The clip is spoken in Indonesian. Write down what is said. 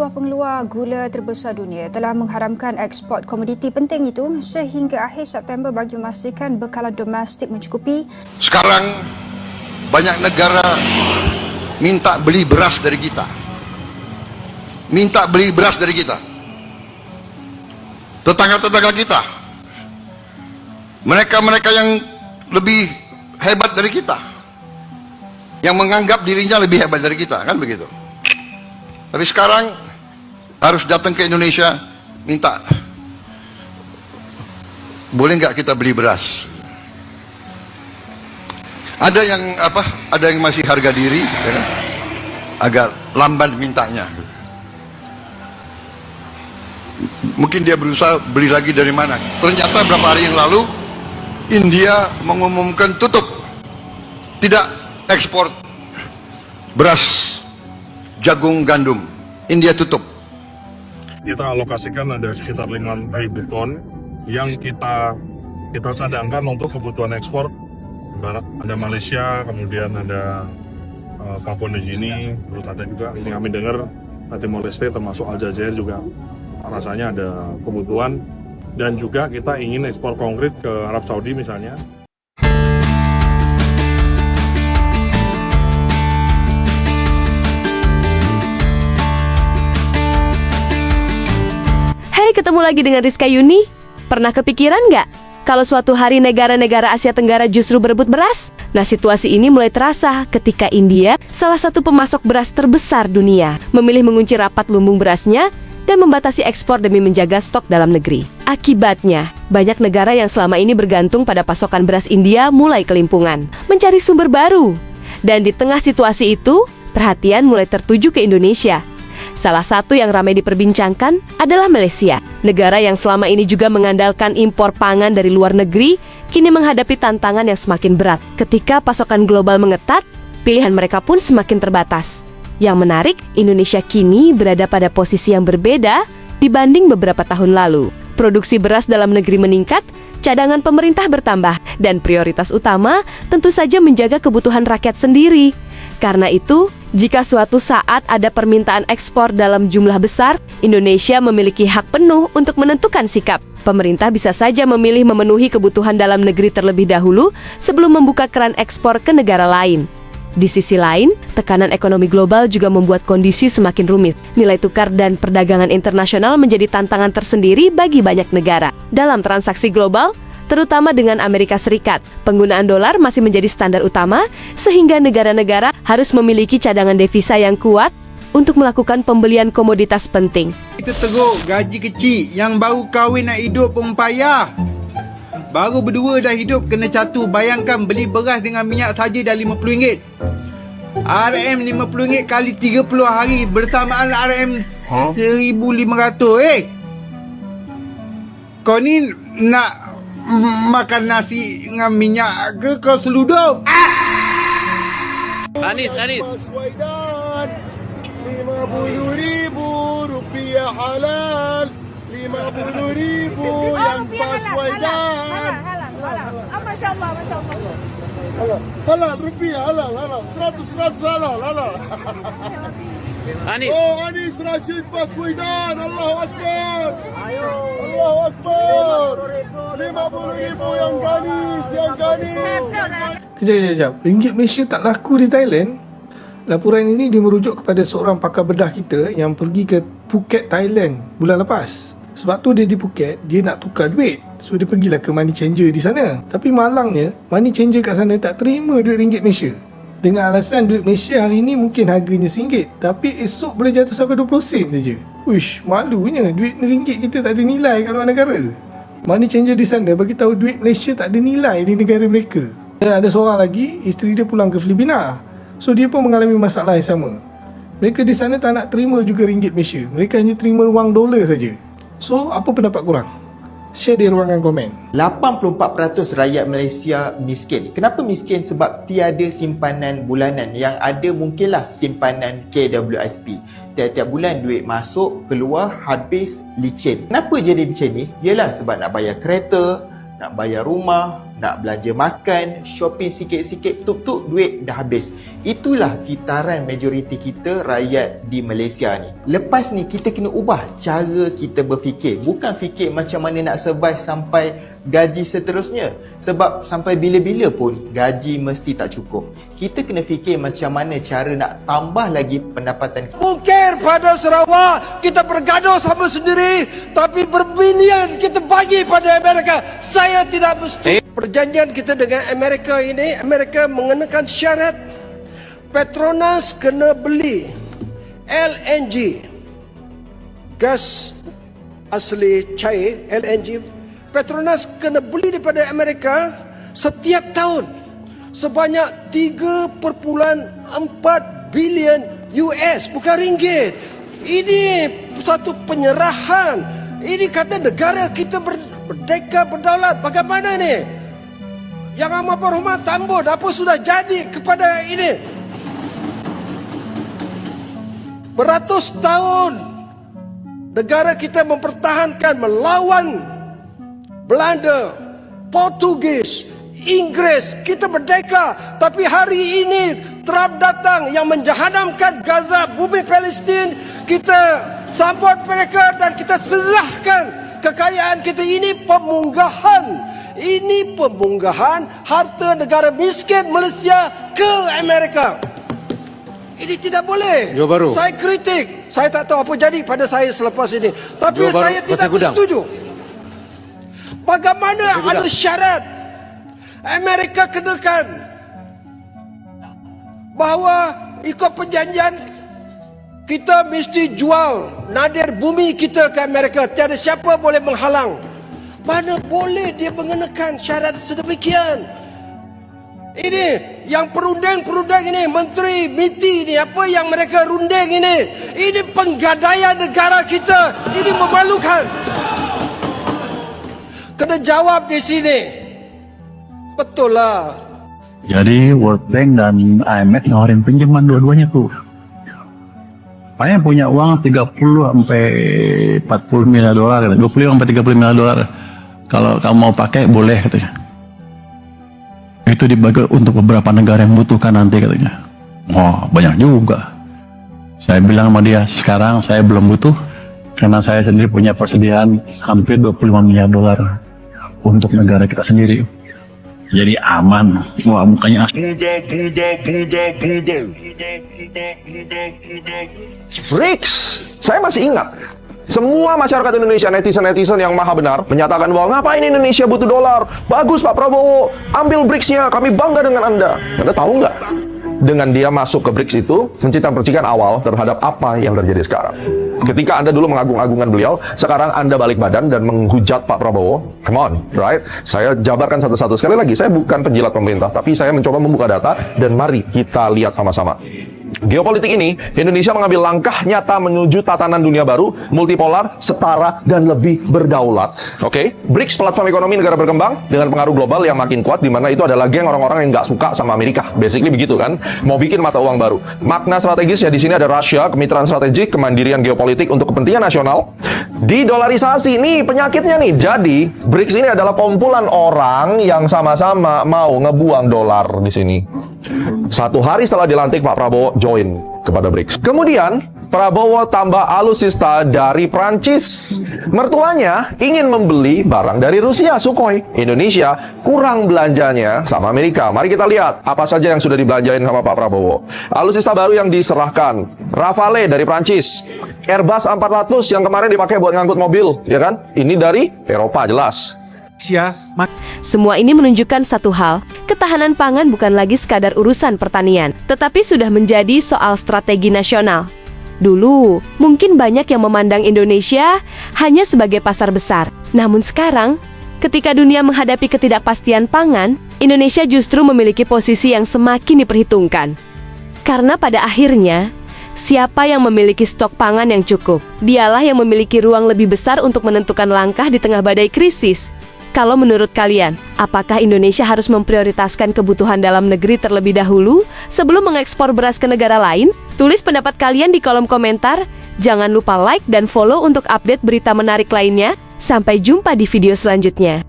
Dua pengeluar gula terbesar dunia telah mengharamkan ekspor komoditi penting itu sehingga akhir September bagi memastikan bekalan domestik mencukupi. Sekarang banyak negara minta beli beras dari kita. Tetangga-tetangga kita. Mereka-mereka yang lebih hebat dari kita. Yang menganggap dirinya lebih hebat dari kita, kan begitu. Tapi sekarang harus datang ke Indonesia minta, boleh nggak kita beli beras? Ada yang masih harga diri, ya, agak lamban mintanya. Mungkin dia berusaha beli lagi dari mana. Ternyata beberapa hari yang lalu India mengumumkan tutup, tidak ekspor beras, jagung, gandum. India tutup. Kita alokasikan ada sekitar 5.000 ton yang kita cadangkan untuk kebutuhan ekspor. Barat ada Malaysia, kemudian ada Papua New Guinea, terus ada juga ini kami dengar Timor Leste termasuk Aljazair juga rasanya ada kebutuhan, dan juga kita ingin ekspor konkret ke Arab Saudi misalnya. Hai, ketemu lagi dengan Rizka Yuni. Pernah kepikiran nggak kalau suatu hari negara-negara Asia Tenggara justru berebut beras? Nah, situasi ini mulai terasa ketika India, salah satu pemasok beras terbesar dunia, memilih mengunci rapat lumbung berasnya dan membatasi ekspor demi menjaga stok dalam negeri. Akibatnya, banyak negara yang selama ini bergantung pada pasokan beras India mulai kelimpungan, mencari sumber baru. Dan di tengah situasi itu, perhatian mulai tertuju ke Indonesia. Salah satu yang ramai diperbincangkan adalah Malaysia. Negara yang selama ini juga mengandalkan impor pangan dari luar negeri, kini menghadapi tantangan yang semakin berat. Ketika pasokan global mengetat, pilihan mereka pun semakin terbatas. Yang menarik, Indonesia kini berada pada posisi yang berbeda dibanding beberapa tahun lalu. Produksi beras dalam negeri meningkat, cadangan pemerintah bertambah, dan prioritas utama tentu saja menjaga kebutuhan rakyat sendiri. Karena itu, jika suatu saat ada permintaan ekspor dalam jumlah besar, Indonesia memiliki hak penuh untuk menentukan sikap. Pemerintah bisa saja memilih memenuhi kebutuhan dalam negeri terlebih dahulu sebelum membuka keran ekspor ke negara lain. Di sisi lain, tekanan ekonomi global juga membuat kondisi semakin rumit. Nilai tukar dan perdagangan internasional menjadi tantangan tersendiri bagi banyak negara. Dalam transaksi global, terutama dengan Amerika Serikat, penggunaan dolar masih menjadi standar utama, sehingga negara-negara harus memiliki cadangan devisa yang kuat untuk melakukan pembelian komoditas penting. Kita teruk, gaji kecil, yang baru kahwin nak hidup pun payah. Baru berdua dah hidup kena catu. Bayangkan beli beras dengan minyak saja dah RM50. RM RM50 kali 30 hari bersamaan RM 1,500. Kau ni nak makan nasi dengan minyak ke kau seludup? Anis. Baswedan, RM50,000 halal. RM50,000 yang Baswedan. Masya Allah. Halal rupiah, halal. 100 halal. Anis. Oh, Anis Rashid Baswedan. Allahu Akbar. Allahu Akbar. RM50,000 yang ganis. Kejap. Ringgit Malaysia tak laku di Thailand. Laporan ini dia merujuk kepada seorang pakar bedah kita yang pergi ke Phuket, Thailand bulan lepas. Sebab tu dia di Phuket, dia nak tukar duit. So dia pergilah ke money changer di sana. Tapi malangnya, money changer kat sana tak terima duit ringgit Malaysia. Dengan alasan duit Malaysia hari ni mungkin harganya RM1, tapi esok boleh jatuh sampai 20 sen saja. Uish, malunya duit ringgit kita tak ada nilai kat luar negara. Money changer di sana bagi tahu duit Malaysia tak ada nilai di negara mereka. Dan ada seorang lagi, isteri dia pulang ke Filipina. So dia pun mengalami masalah yang sama. Mereka di sana tak nak terima juga ringgit Malaysia. Mereka hanya terima wang dolar saja. So, apa pendapat korang? Share di ruangan komen. 84% rakyat Malaysia miskin. Kenapa miskin? Sebab tiada simpanan bulanan. Yang ada mungkinlah simpanan KWSP. Tiap-tiap bulan duit masuk, keluar, habis, licin. Kenapa jadi macam ni? Ialah sebab nak bayar kereta, nak bayar rumah, nak belanja makan, shopping sikit-sikit, tuk-tuk duit dah habis. Itulah kitaran majoriti kita rakyat di Malaysia ni. Lepas ni kita kena ubah cara kita berfikir. Bukan fikir macam mana nak survive sampai gaji seterusnya. Sebab sampai bila-bila pun gaji mesti tak cukup. Kita kena fikir macam mana cara nak tambah lagi pendapatan. Mungkin pada Sarawak kita bergaduh sama sendiri, tapi berbilion kita bagi pada Amerika. Saya tidak mesti. Perjanjian kita dengan Amerika ini, Amerika mengenakan syarat Petronas kena beli LNG, gas asli cair LNG. Petronas kena beli daripada Amerika setiap tahun sebanyak 3.4 bilion US, bukan ringgit. Ini satu penyerahan. Ini kata negara kita merdeka berdaulat. Bagaimana ni? Yang amat berhormat Tambun, apa sudah jadi kepada ini? Beratus tahun negara kita mempertahankan melawan Belanda, Portugis, Inggris. Kita merdeka, tapi hari ini Trump datang yang menjahannamkan Gaza, bumi Palestin. Kita sambut mereka dan kita serahkan kekayaan kita. Ini pemunggahan. Ini pemunggahan harta negara miskin Malaysia ke Amerika. Ini tidak boleh. Saya kritik. Saya tak tahu apa jadi pada saya selepas ini. Tapi saya tidak bersetuju. Bagaimana ada syarat Amerika kenakan bahawa ikut perjanjian kita mesti jual nadir bumi kita ke Amerika. Tiada siapa boleh menghalang. Mana boleh dia mengenakan syarat sedemikian? Ini yang perundang-perundang ini, menteri MITI ini, apa yang mereka runding ini? Ini penggadaian negara kita. Ini memalukan. Kena jawab di sini. Betul lah. Jadi World Bank dan IMF nawarin pinjaman dua-duanya tuh. Makanya punya uang 30 sampai 40 miliar dolar, 25 sampai 30 miliar dolar. Kalau kamu mau pakai boleh katanya. Itu dibagi untuk beberapa negara yang butuhkan nanti katanya. Wah, banyak juga. Saya bilang sama dia, sekarang saya belum butuh karena saya sendiri punya persediaan hampir 25 miliar dolar untuk negara kita sendiri. Jadi aman. Wah, mukanya BRICS. Saya masih ingat. Semua masyarakat Indonesia, netizen-netizen yang maha benar, menyatakan bahwa ngapain Indonesia butuh dolar? Bagus Pak Prabowo, ambil BRICS-nya, kami bangga dengan Anda. Anda tahu nggak? Dengan dia masuk ke BRICS itu, menciptakan awal terhadap apa yang terjadi sekarang. Ketika Anda dulu mengagung-agungkan beliau, sekarang Anda balik badan dan menghujat Pak Prabowo. Come on, right? Saya jabarkan satu-satu. Sekali lagi, saya bukan penjilat pemerintah, tapi saya mencoba membuka data, dan mari kita lihat sama-sama. Geopolitik ini, Indonesia mengambil langkah nyata menuju tatanan dunia baru, multipolar, setara, dan lebih berdaulat. Oke, BRICS platform ekonomi negara berkembang dengan pengaruh global yang makin kuat, di mana itu adalah geng orang-orang yang nggak suka sama Amerika. Basically begitu kan, mau bikin mata uang baru. Makna strategisnya di sini ada Rusia, kemitraan strategik, kemandirian geopolitik untuk kepentingan nasional. Didolarisasi, nih penyakitnya nih. Jadi, BRICS ini adalah kumpulan orang yang sama-sama mau ngebuang dolar di sini. Satu hari setelah dilantik, Pak Prabowo join kepada BRICS. Kemudian Prabowo tambah alutsista dari Prancis. Mertuanya ingin membeli barang dari Rusia, Sukhoi. Indonesia kurang belanjanya sama Amerika. Mari kita lihat apa saja yang sudah dibelanjain sama Pak Prabowo. Alutsista baru yang diserahkan, Rafale dari Prancis, Airbus 400 yang kemarin dipakai buat ngangkut mobil, ya kan? Ini dari Eropa jelas. Semua ini menunjukkan satu hal, ketahanan pangan bukan lagi sekadar urusan pertanian, tetapi sudah menjadi soal strategi nasional. Dulu, mungkin banyak yang memandang Indonesia hanya sebagai pasar besar. Namun sekarang, ketika dunia menghadapi ketidakpastian pangan, Indonesia justru memiliki posisi yang semakin diperhitungkan. Karena pada akhirnya, siapa yang memiliki stok pangan yang cukup, dialah yang memiliki ruang lebih besar untuk menentukan langkah di tengah badai krisis. Kalau menurut kalian, apakah Indonesia harus memprioritaskan kebutuhan dalam negeri terlebih dahulu sebelum mengekspor beras ke negara lain? Tulis pendapat kalian di kolom komentar. Jangan lupa like dan follow untuk update berita menarik lainnya. Sampai jumpa di video selanjutnya.